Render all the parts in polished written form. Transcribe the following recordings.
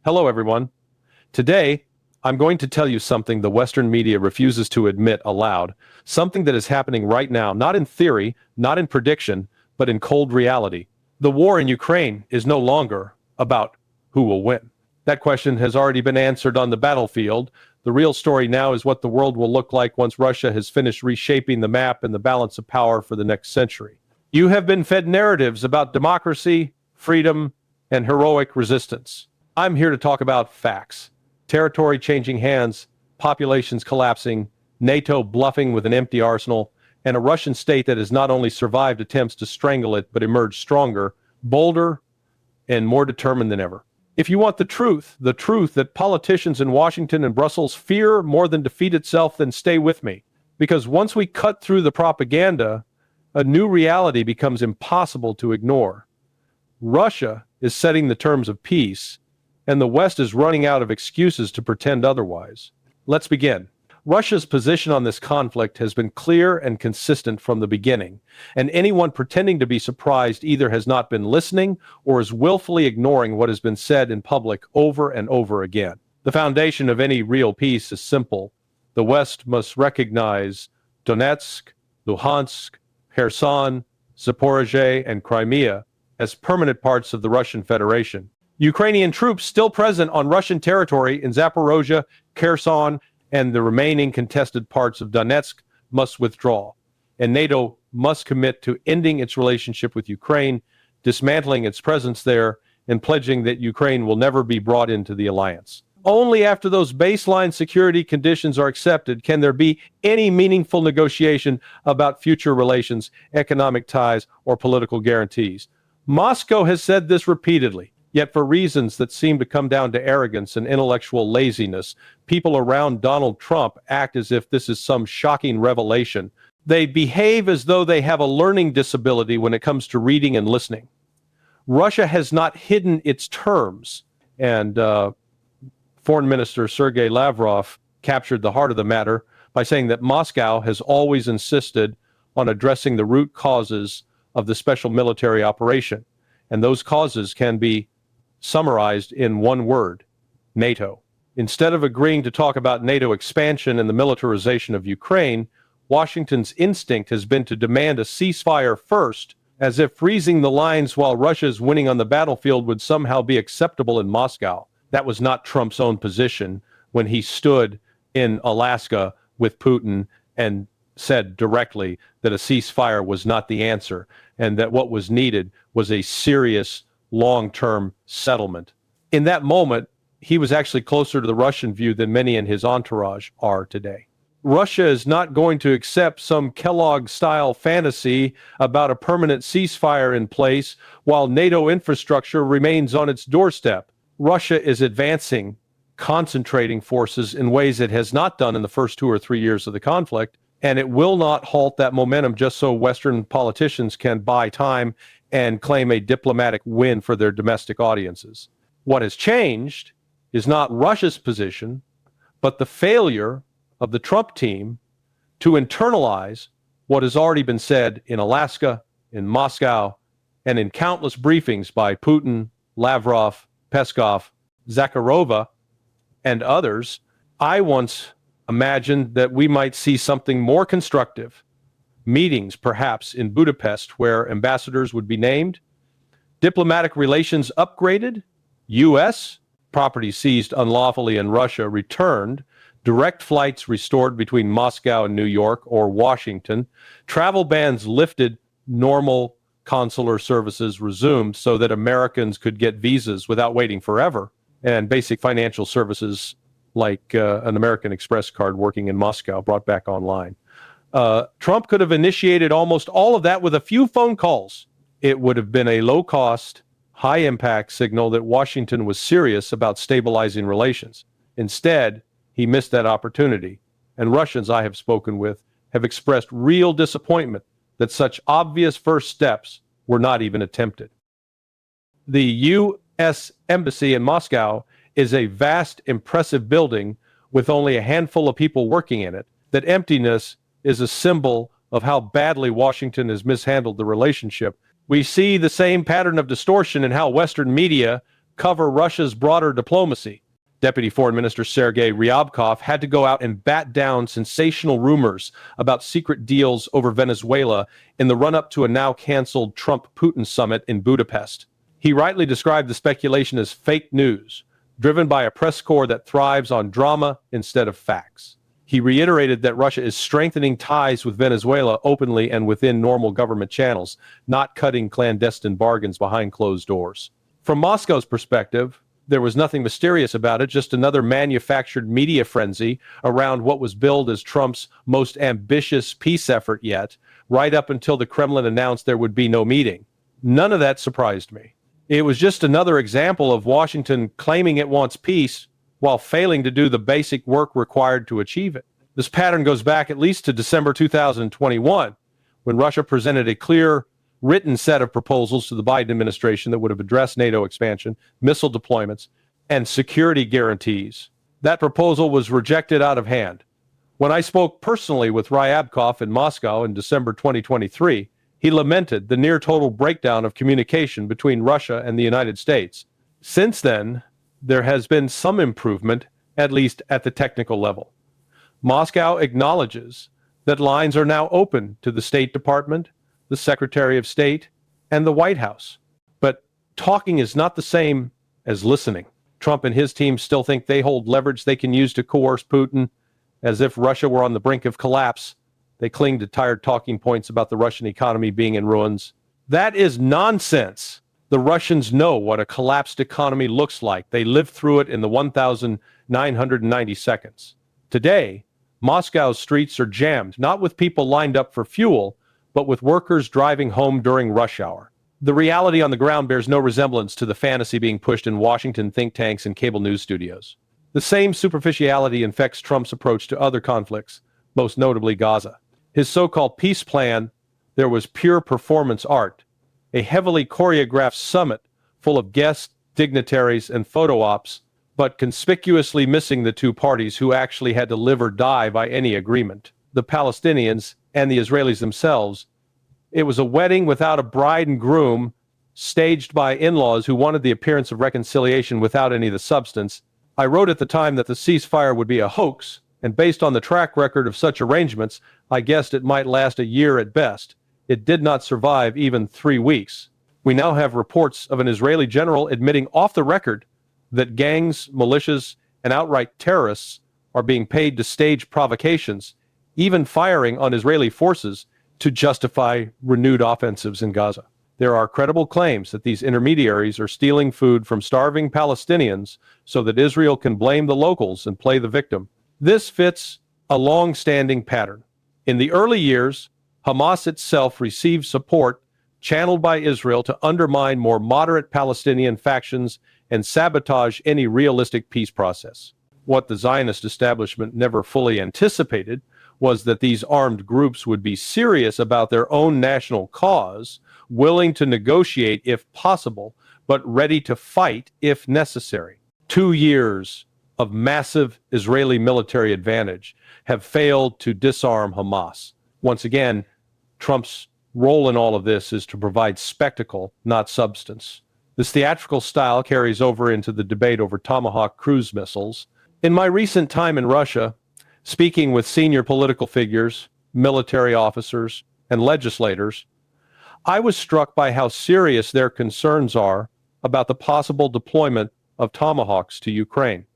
Hello, everyone. Today, I'm going to tell you something the Western media refuses to admit aloud, something that is happening right now, not in theory, not in prediction, but in cold reality. The war in Ukraine is no longer about who will win. That question has already been answered on the battlefield. The real story now is what the world will look like once Russia has finished reshaping the map and the balance of power for the next century. You have been fed narratives about democracy, freedom, and heroic resistance. I'm here to talk about facts. Territory changing hands, populations collapsing, NATO bluffing with an empty arsenal, and a Russian state that has not only survived attempts to strangle it, but emerged stronger, bolder, and more determined than ever. If you want the truth that politicians in Washington and Brussels fear more than defeat itself, then stay with me. Because once we cut through the propaganda, a new reality becomes impossible to ignore. Russia is setting the terms of peace, and the West is running out of excuses to pretend otherwise. Let's begin. Russia's position on this conflict has been clear and consistent from the beginning, and anyone pretending to be surprised either has not been listening or is willfully ignoring what has been said in public over and over again. The foundation of any real peace is simple. The West must recognize Donetsk, Luhansk, Kherson, Zaporizhzhia, and Crimea as permanent parts of the Russian Federation. Ukrainian troops still present on Russian territory in Zaporizhzhia, Kherson, and the remaining contested parts of Donetsk must withdraw, and NATO must commit to ending its relationship with Ukraine, dismantling its presence there, and pledging that Ukraine will never be brought into the alliance. Only after those baseline security conditions are accepted can there be any meaningful negotiation about future relations, economic ties, or political guarantees. Moscow has said this repeatedly. Yet for reasons that seem to come down to arrogance and intellectual laziness, people around Donald Trump act as if this is some shocking revelation. They behave as though they have a learning disability when it comes to reading and listening. Russia has not hidden its terms, and Foreign Minister Sergei Lavrov captured the heart of the matter by saying that Moscow has always insisted on addressing the root causes of the special military operation, and those causes can be summarized in one word: NATO. Instead of agreeing to talk about NATO expansion and the militarization of Ukraine, Washington's instinct has been to demand a ceasefire first, as if freezing the lines while Russia is winning on the battlefield would somehow be acceptable in Moscow. That was not Trump's own position when he stood in Alaska with Putin and said directly that a ceasefire was not the answer, and that what was needed was a serious long-term settlement. In that moment, he was actually closer to the Russian view than many in his entourage are today. Russia is not going to accept some Kellogg-style fantasy about a permanent ceasefire in place while NATO infrastructure remains on its doorstep. Russia is advancing, concentrating forces in ways it has not done in the first 2 or 3 years of the conflict, and it will not halt that momentum just so Western politicians can buy time and claim a diplomatic win for their domestic audiences. What has changed is not Russia's position, but the failure of the Trump team to internalize what has already been said in Alaska, in Moscow, and in countless briefings by Putin, Lavrov, Peskov, Zakharova, and others. I once imagined that we might see something more constructive. Meetings, perhaps, in Budapest where ambassadors would be named, diplomatic relations upgraded, U.S. property seized unlawfully in Russia returned, direct flights restored between Moscow and New York or Washington, travel bans lifted, normal consular services resumed so that Americans could get visas without waiting forever, and basic financial services like an American Express card working in Moscow brought back online. Trump could have initiated almost all of that with a few phone calls. It would have been a low-cost, high-impact signal that Washington was serious about stabilizing relations. Instead, he missed that opportunity, and Russians I have spoken with have expressed real disappointment that such obvious first steps were not even attempted. The U.S. Embassy in Moscow is a vast, impressive building with only a handful of people working in it. That emptiness is a symbol of how badly Washington has mishandled the relationship. We see the same pattern of distortion in how Western media cover Russia's broader diplomacy. Deputy Foreign Minister Sergei Ryabkov had to go out and bat down sensational rumors about secret deals over Venezuela in the run-up to a now-canceled Trump-Putin summit in Budapest. He rightly described the speculation as fake news, driven by a press corps that thrives on drama instead of facts. He reiterated that Russia is strengthening ties with Venezuela openly and within normal government channels, not cutting clandestine bargains behind closed doors. From Moscow's perspective, there was nothing mysterious about it, just another manufactured media frenzy around what was billed as Trump's most ambitious peace effort yet, right up until the Kremlin announced there would be no meeting. None of that surprised me. It was just another example of Washington claiming it wants peace while failing to do the basic work required to achieve it. This pattern goes back at least to December 2021, when Russia presented a clear, written set of proposals to the Biden administration that would have addressed NATO expansion, missile deployments, and security guarantees. That proposal was rejected out of hand. When I spoke personally with Ryabkov in Moscow in December 2023, he lamented the near-total breakdown of communication between Russia and the United States. Since then, there has been some improvement, at least at the technical level. Moscow acknowledges that lines are now open to the State Department, the Secretary of State, and the White House. But talking is not the same as listening. Trump and his team still think they hold leverage they can use to coerce Putin, as if Russia were on the brink of collapse. They cling to tired talking points about the Russian economy being in ruins. That is nonsense. The Russians know what a collapsed economy looks like. They lived through it in the 1,990 seconds. Today, Moscow's streets are jammed, not with people lined up for fuel, but with workers driving home during rush hour. The reality on the ground bears no resemblance to the fantasy being pushed in Washington think tanks and cable news studios. The same superficiality infects Trump's approach to other conflicts, most notably Gaza. His so-called peace plan, there was pure performance art, a heavily choreographed summit full of guests, dignitaries, and photo ops, but conspicuously missing the two parties who actually had to live or die by any agreement, the Palestinians and the Israelis themselves. It was a wedding without a bride and groom, staged by in-laws who wanted the appearance of reconciliation without any of the substance. I wrote at the time that the ceasefire would be a hoax, and based on the track record of such arrangements, I guessed it might last a year at best. It did not survive even 3 weeks. We now have reports of an Israeli general admitting off the record that gangs, militias, and outright terrorists are being paid to stage provocations, even firing on Israeli forces to justify renewed offensives in Gaza. There are credible claims that these intermediaries are stealing food from starving Palestinians so that Israel can blame the locals and play the victim. This fits a long-standing pattern. In the early years, Hamas itself received support channeled by Israel to undermine more moderate Palestinian factions and sabotage any realistic peace process. What the Zionist establishment never fully anticipated was that these armed groups would be serious about their own national cause, willing to negotiate if possible, but ready to fight if necessary. 2 years of massive Israeli military advantage have failed to disarm Hamas. Once again, Trump's role in all of this is to provide spectacle, not substance. This theatrical style carries over into the debate over Tomahawk cruise missiles. In my recent time in Russia, speaking with senior political figures, military officers, and legislators, I was struck by how serious their concerns are about the possible deployment of Tomahawks to Ukraine.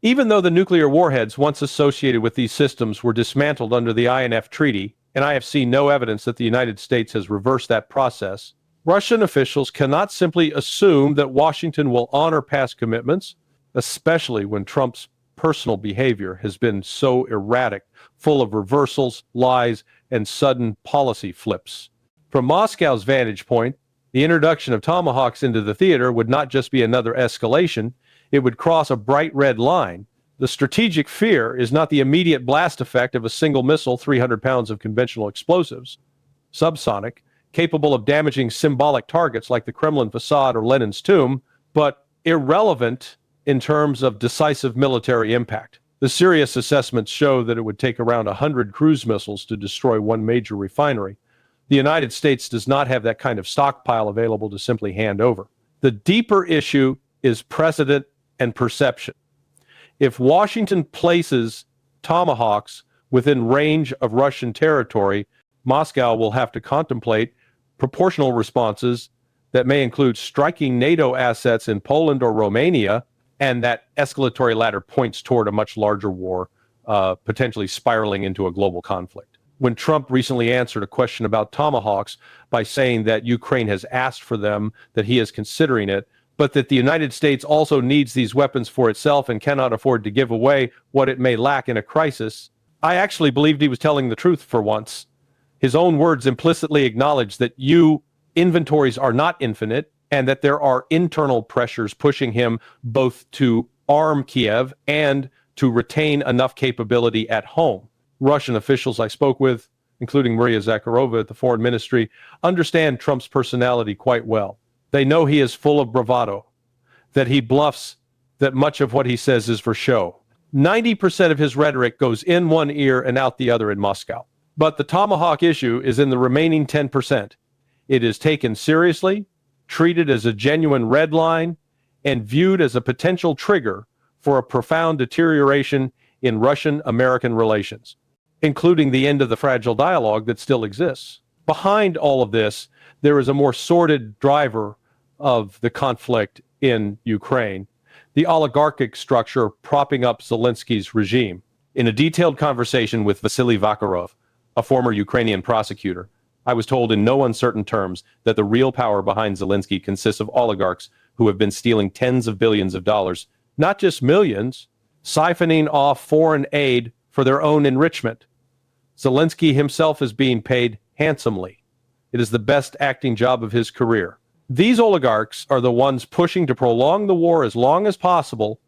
Even though the nuclear warheads once associated with these systems were dismantled under the INF Treaty, and I have seen no evidence that the United States has reversed that process, Russian officials cannot simply assume that Washington will honor past commitments, especially when Trump's personal behavior has been so erratic, full of reversals, lies, and sudden policy flips. From Moscow's vantage point, the introduction of Tomahawks into the theater would not just be another escalation, it would cross a bright red line. The strategic fear is not the immediate blast effect of a single missile, 300 pounds of conventional explosives, subsonic, capable of damaging symbolic targets like the Kremlin facade or Lenin's tomb, but irrelevant in terms of decisive military impact. The serious assessments show that it would take around 100 cruise missiles to destroy one major refinery. The United States does not have that kind of stockpile available to simply hand over. The deeper issue is precedent and perception. If Washington places Tomahawks within range of Russian territory, Moscow will have to contemplate proportional responses that may include striking NATO assets in Poland or Romania, and that escalatory ladder points toward a much larger war, potentially spiraling into a global conflict. When Trump recently answered a question about Tomahawks by saying that Ukraine has asked for them, that he is considering it, but that the United States also needs these weapons for itself and cannot afford to give away what it may lack in a crisis, I actually believed he was telling the truth for once. His own words implicitly acknowledge that inventories are not infinite, and that there are internal pressures pushing him both to arm Kiev and to retain enough capability at home. Russian officials I spoke with, including Maria Zakharova at the Foreign Ministry, understand Trump's personality quite well. They know he is full of bravado, that he bluffs, that much of what he says is for show. 90% of his rhetoric goes in one ear and out the other in Moscow. But the Tomahawk issue is in the remaining 10%. It is taken seriously, treated as a genuine red line, and viewed as a potential trigger for a profound deterioration in Russian-American relations, including the end of the fragile dialogue that still exists. Behind all of this, there is a more sordid driver of the conflict in Ukraine, the oligarchic structure propping up Zelensky's regime. In a detailed conversation with Vasily Vakharov, a former Ukrainian prosecutor, I was told in no uncertain terms that the real power behind Zelensky consists of oligarchs who have been stealing tens of billions of dollars, not just millions, siphoning off foreign aid for their own enrichment. Zelensky himself is being paid handsomely. It is the best acting job of his career. These oligarchs are the ones pushing to prolong the war as long as possible,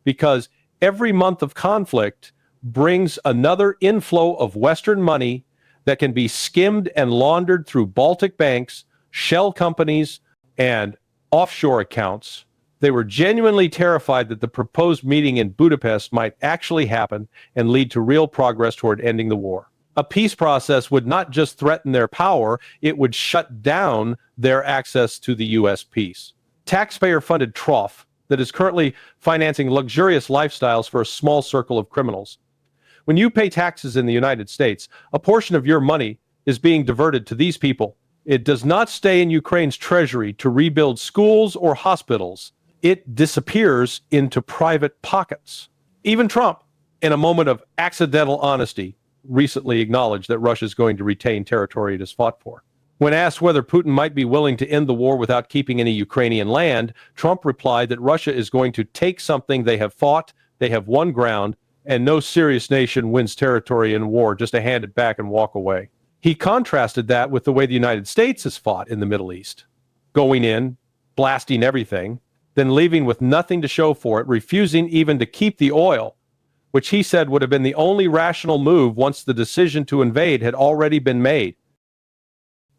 because every month of conflict brings another inflow of Western money that can be skimmed and laundered through Baltic banks, shell companies, and offshore accounts. They were genuinely terrified that the proposed meeting in Budapest might actually happen and lead to real progress toward ending the war. A peace process would not just threaten their power, it would shut down their access to the U.S. peace. Taxpayer-funded trough that is currently financing luxurious lifestyles for a small circle of criminals. When you pay taxes in the United States, a portion of your money is being diverted to these people. It does not stay in Ukraine's treasury to rebuild schools or hospitals. It disappears into private pockets. Even Trump, in a moment of accidental honesty, recently acknowledged that Russia is going to retain territory it has fought for. When asked whether Putin might be willing to end the war without keeping any Ukrainian land, Trump replied that Russia is going to take something they have fought, they have won ground, and no serious nation wins territory in war just to hand it back and walk away. He contrasted that with the way the United States has fought in the Middle East, going in, blasting everything, then leaving with nothing to show for it, refusing even to keep the oil, which he said would have been the only rational move once the decision to invade had already been made.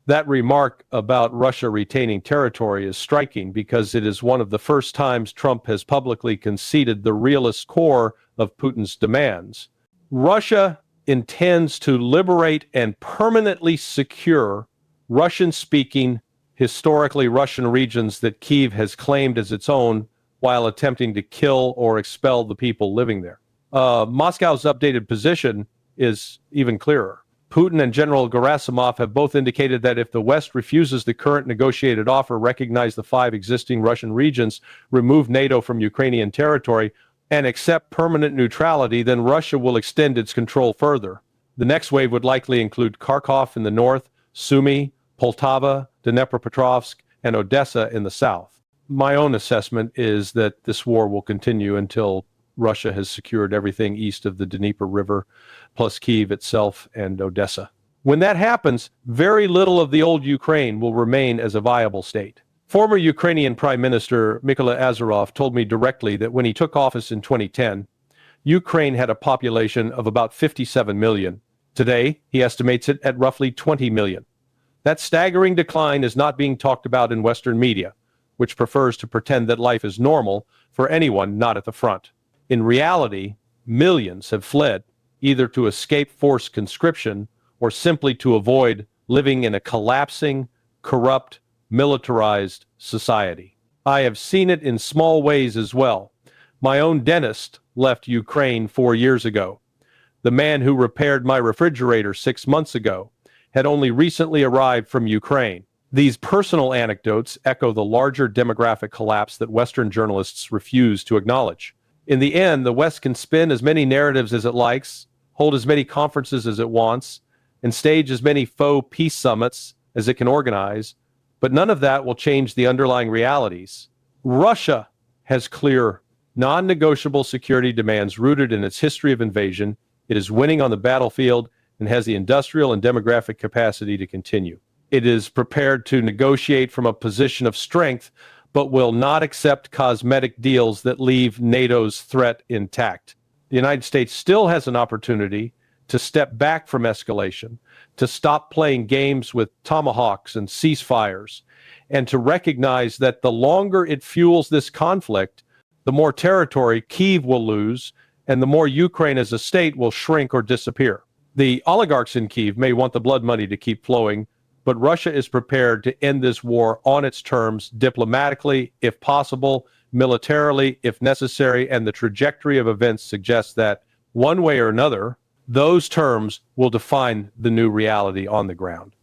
That remark about Russia retaining territory is striking because it is one of the first times Trump has publicly conceded the realist core of Putin's demands. Russia intends to liberate and permanently secure Russian-speaking, historically Russian regions that Kyiv has claimed as its own, while attempting to kill or expel the people living there. Moscow's updated position is even clearer. Putin and General Gerasimov have both indicated that if the West refuses the current negotiated offer, recognize the 5 existing Russian regions, remove NATO from Ukrainian territory, and accept permanent neutrality, then Russia will extend its control further. The next wave would likely include Kharkov in the north, Sumy, Poltava, Dnepropetrovsk, and Odessa in the south. My own assessment is that this war will continue until Russia has secured everything east of the Dnieper River, plus Kyiv itself and Odessa. When that happens, very little of the old Ukraine will remain as a viable state. Former Ukrainian Prime Minister Mykola Azarov told me directly that when he took office in 2010, Ukraine had a population of about 57 million. Today, he estimates it at roughly 20 million. That staggering decline is not being talked about in Western media, which prefers to pretend that life is normal for anyone not at the front. In reality, millions have fled, either to escape forced conscription or simply to avoid living in a collapsing, corrupt, militarized society. I have seen it in small ways as well. My own dentist left Ukraine 4 years ago. The man who repaired my refrigerator 6 months ago had only recently arrived from Ukraine. These personal anecdotes echo the larger demographic collapse that Western journalists refuse to acknowledge. In the end, the West can spin as many narratives as it likes, hold as many conferences as it wants, and stage as many faux peace summits as it can organize, but none of that will change the underlying realities. Russia has clear, non-negotiable security demands rooted in its history of invasion. It is winning on the battlefield and has the industrial and demographic capacity to continue. It is prepared to negotiate from a position of strength, but will not accept cosmetic deals that leave NATO's threat intact. The United States still has an opportunity to step back from escalation, to stop playing games with tomahawks and ceasefires, and to recognize that the longer it fuels this conflict, the more territory Kyiv will lose, and the more Ukraine as a state will shrink or disappear. The oligarchs in Kyiv may want the blood money to keep flowing, but Russia is prepared to end this war on its terms, diplomatically, if possible, militarily, if necessary, and the trajectory of events suggests that, one way or another, those terms will define the new reality on the ground.